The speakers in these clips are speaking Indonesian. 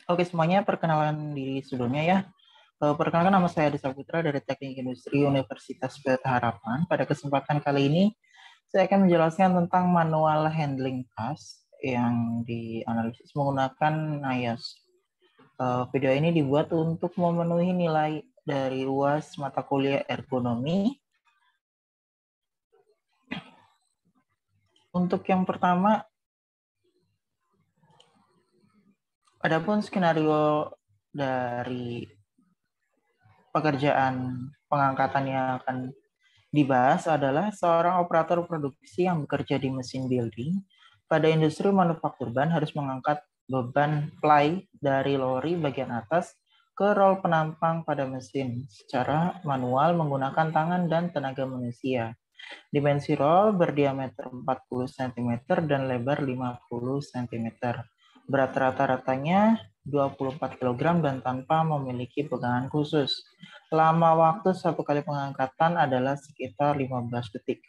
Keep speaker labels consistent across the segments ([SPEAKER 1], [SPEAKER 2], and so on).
[SPEAKER 1] Oke semuanya, perkenalan diri sebelumnya ya. Perkenalkan, nama saya Adi Saputra dari Teknik Industri Universitas Pelita Harapan. Pada kesempatan kali ini, saya akan menjelaskan tentang manual handling task yang dianalisis menggunakan NIOSH. Video ini dibuat untuk memenuhi nilai dari UAS mata kuliah ergonomi. Untuk yang pertama, adapun skenario dari pekerjaan pengangkatan yang akan dibahas adalah seorang operator produksi yang bekerja di mesin building pada industri manufaktur ban harus mengangkat beban ply dari lori bagian atas ke rol penampang pada mesin secara manual menggunakan tangan dan tenaga manusia. Dimensi rol berdiameter 40 cm dan lebar 50 cm. Berat rata-ratanya 24 kg dan tanpa memiliki pegangan khusus. Lama waktu satu kali pengangkatan adalah sekitar 15 detik.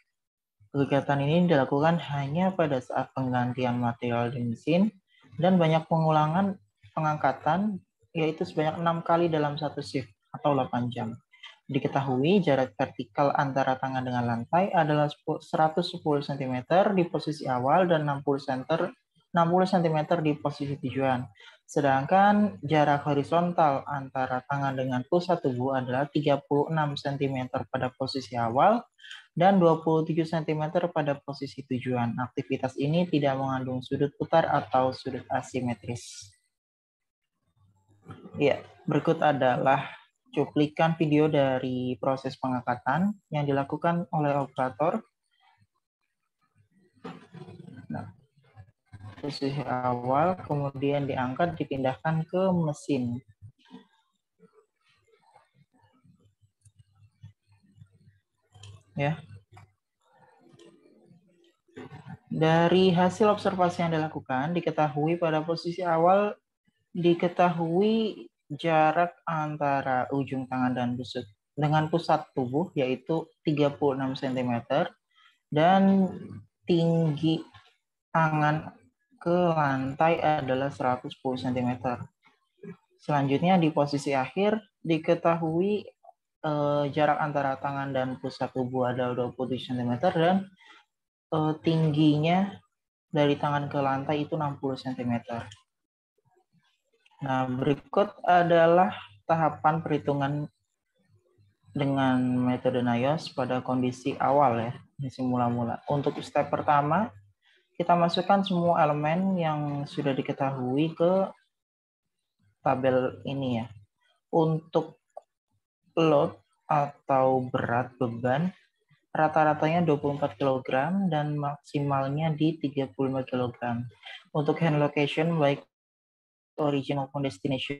[SPEAKER 1] Kegiatan ini dilakukan hanya pada saat penggantian material di mesin dan banyak pengulangan pengangkatan, yaitu sebanyak 6 kali dalam satu shift atau 8 jam. Diketahui jarak vertikal antara tangan dengan lantai adalah 110 cm di posisi awal dan 60 cm di posisi tujuan. Sedangkan jarak horizontal antara tangan dengan pusat tubuh adalah 36 cm pada posisi awal dan 27 cm pada posisi tujuan. Aktivitas ini tidak mengandung sudut putar atau sudut asimetris. Ya, berikut adalah cuplikan video dari proses pengangkatan yang dilakukan oleh operator. Nah, posisi awal, kemudian diangkat, dipindahkan ke mesin. Ya. Dari hasil observasi yang dilakukan, diketahui pada posisi awal diketahui jarak antara ujung tangan dan busuk dengan pusat tubuh yaitu 36 cm dan tinggi tangan ke lantai adalah 110 cm. Selanjutnya di posisi akhir diketahui jarak antara tangan dan pusat tubuh adalah 27 cm dan tingginya dari tangan ke lantai itu 60 cm. Nah, berikut adalah tahapan perhitungan dengan metode NIOSH pada kondisi awal ya, kondisi mula-mula. Untuk step pertama, kita masukkan semua elemen yang sudah diketahui ke tabel ini ya. Untuk load atau berat beban, rata-ratanya 24 kg dan maksimalnya di 35 kg. Untuk hand location, baik origin maupun destination,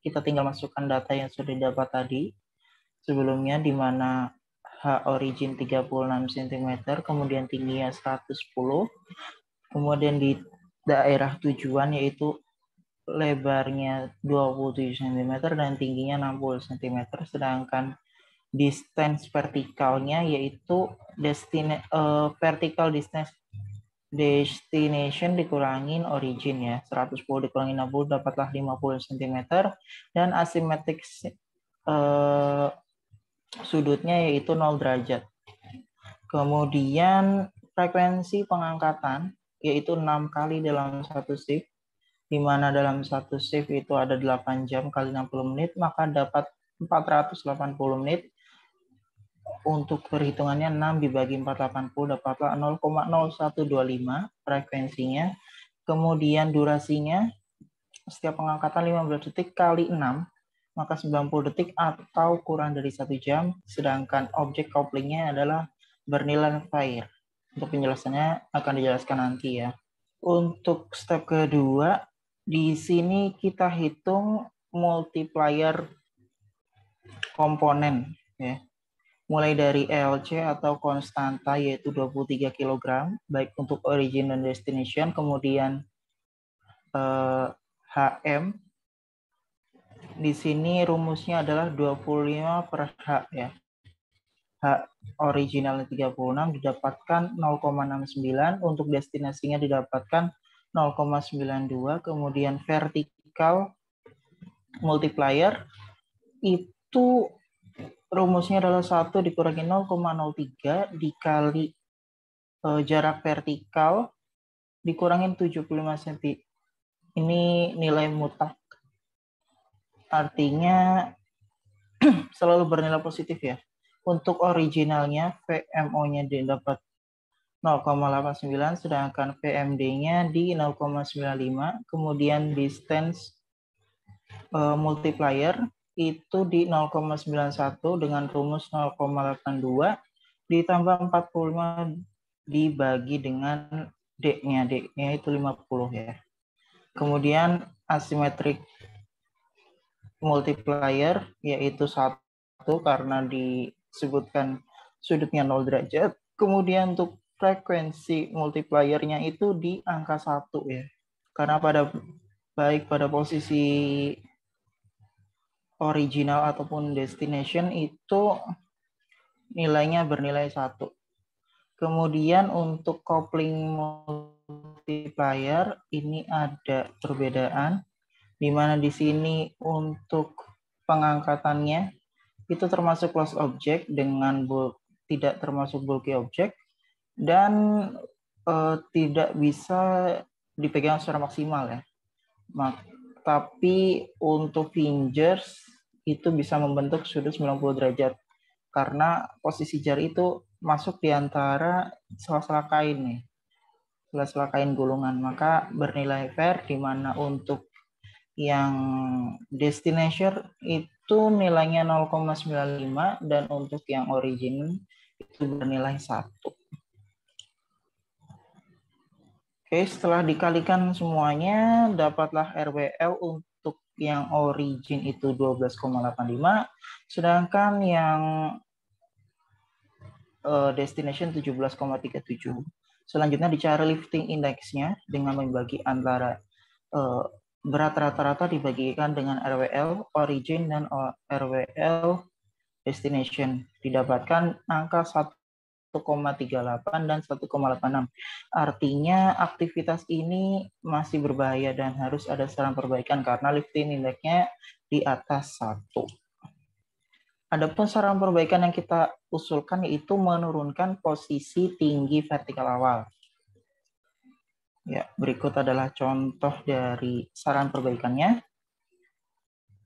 [SPEAKER 1] kita tinggal masukkan data yang sudah didapat tadi sebelumnya, di mana H origin 36 cm, kemudian tingginya 110, kemudian di daerah tujuan yaitu lebarnya 27 cm dan tingginya 60 cm, sedangkan distance vertikalnya yaitu vertical distance destination dikurangin origin ya, 110 dikurangi 60 dapatlah 50 cm dan asymmetric sudutnya yaitu 0 derajat. Kemudian frekuensi pengangkatan yaitu 6 kali dalam satu shift, di mana dalam satu shift itu ada 8 jam kali 60 menit, maka dapat 480 menit. Untuk perhitungannya 6 dibagi 480 dapatlah 0,0125 frekuensinya. Kemudian durasinya setiap pengangkatan 15 detik kali 6 maka 90 detik atau kurang dari 1 jam, sedangkan objek couplingnya adalah bernilai fire. Untuk penjelasannya akan dijelaskan nanti ya. Untuk step kedua, di sini kita hitung multiplier komponen ya. Mulai dari ELC atau konstanta yaitu 23 kg baik untuk origin dan destination, kemudian HM di sini rumusnya adalah 25 per H ya. H originalnya 36 didapatkan 0,69, untuk destinasinya didapatkan 0,92, kemudian vertikal multiplier itu rumusnya adalah 1 dikurangi 0,03 dikali jarak vertikal dikurangi 75 cm. Ini nilai mutlak. Artinya selalu bernilai positif ya. Untuk originalnya VMO-nya dapat 0,89, sedangkan VMD-nya di 0,95, kemudian distance multiplier itu di 0,91 dengan rumus 0,82 ditambah 45 dibagi dengan D-nya. D-nya itu 50 ya. Kemudian asymmetric multiplier yaitu 1 karena disebutkan sudutnya 0 derajat. Kemudian untuk frekuensi multipliernya itu di angka 1 ya. Karena baik pada posisi original ataupun destination itu nilainya bernilai 1. Kemudian untuk coupling multiplier ini ada perbedaan di mana di sini untuk pengangkatannya itu termasuk close object dengan tidak termasuk bulky object dan tidak bisa dipegang secara maksimal ya. Tapi untuk fingers itu bisa membentuk sudut 90 derajat karena posisi jari itu masuk di antara sela-sela kain nih. Sela-sela kain gulungan, maka bernilai fair di mana untuk yang destination itu nilainya 0,95 dan untuk yang origin itu bernilai 1. Oke, setelah dikalikan semuanya dapatlah RWL untuk yang origin itu 12,85 sedangkan yang destination 17,37. Selanjutnya dicari lifting index-nya dengan membagi antara berat rata-rata dibagikan dengan RWL origin dan RWL destination. Didapatkan angka 1,38 dan 1,86. Artinya aktivitas ini masih berbahaya dan harus ada saran perbaikan karena lifting index-nya di atas 1. Adapun saran perbaikan yang kita usulkan yaitu menurunkan posisi tinggi vertikal awal. Ya, berikut adalah contoh dari saran perbaikannya,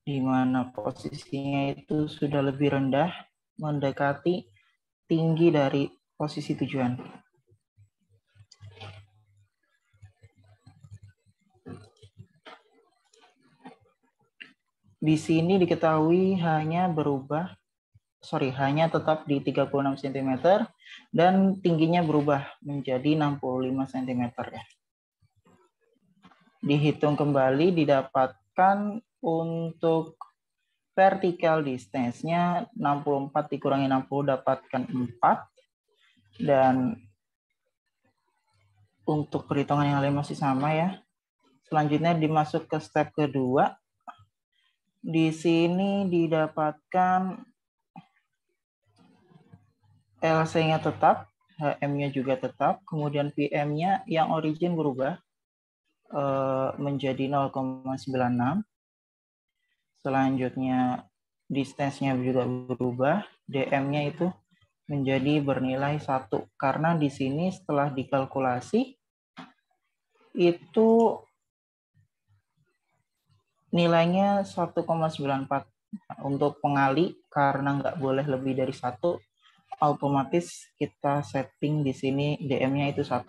[SPEAKER 1] di mana posisinya itu sudah lebih rendah, mendekati tinggi dari posisi tujuan. Di sini diketahui hanya tetap di 36 cm dan tingginya berubah menjadi 65 cm ya. Dihitung kembali didapatkan untuk vertical distance-nya 64 dikurangi 60 dapatkan 4 dan untuk perhitungan yang lain masih sama ya. Selanjutnya dimasuk ke step kedua. Di sini didapatkan LC-nya tetap, HM-nya juga tetap, kemudian PM-nya yang origin berubah menjadi 0,96. Selanjutnya distance-nya juga berubah, DM-nya itu menjadi bernilai 1. Karena di sini setelah dikalkulasi itu nilainya 1,94. Untuk pengali karena nggak boleh lebih dari 1, otomatis kita setting di sini DM-nya itu 1.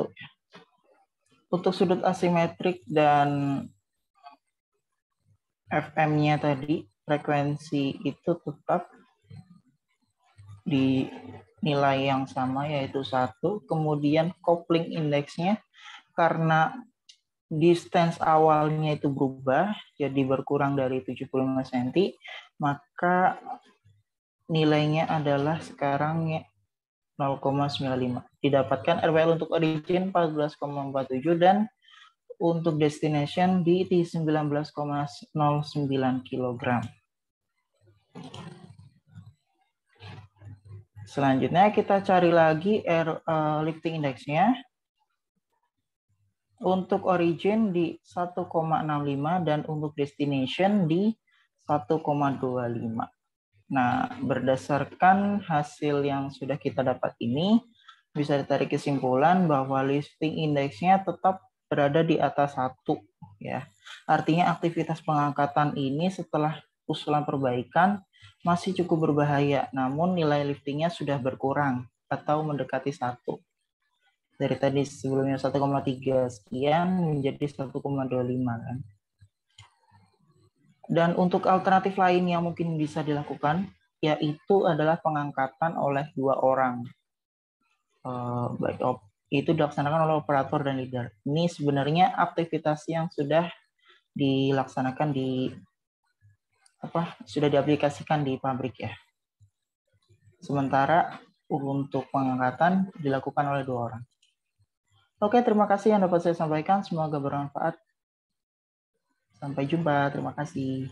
[SPEAKER 1] Untuk sudut asimetrik dan FM-nya tadi, frekuensi itu tetap di nilai yang sama yaitu 1. Kemudian coupling index-nya karena distance awalnya itu berubah, jadi berkurang dari 75 cm, maka nilainya adalah sekarang 0,95. Didapatkan RWL untuk origin 14,47 dan untuk destination di 19,09 kg. Selanjutnya kita cari lagi lifting index-nya. Untuk origin di 1,65 dan untuk destination di 1,25. Nah, berdasarkan hasil yang sudah kita dapat ini, bisa ditarik kesimpulan bahwa lifting indeksnya tetap berada di atas 1. Ya. Artinya aktivitas pengangkatan ini setelah usulan perbaikan masih cukup berbahaya, namun nilai liftingnya sudah berkurang atau mendekati 1. Dari tadi sebelumnya 1,3 sekian menjadi 1,25 kan. Dan untuk alternatif lain yang mungkin bisa dilakukan, yaitu adalah pengangkatan oleh 2 orang. Itu dilaksanakan oleh operator dan leader. Ini sebenarnya aktivitas yang sudah dilaksanakan sudah diaplikasikan di pabrik ya. Sementara untuk pengangkatan dilakukan oleh 2 orang. Oke, terima kasih yang dapat saya sampaikan. Semoga bermanfaat. Sampai jumpa. Terima kasih.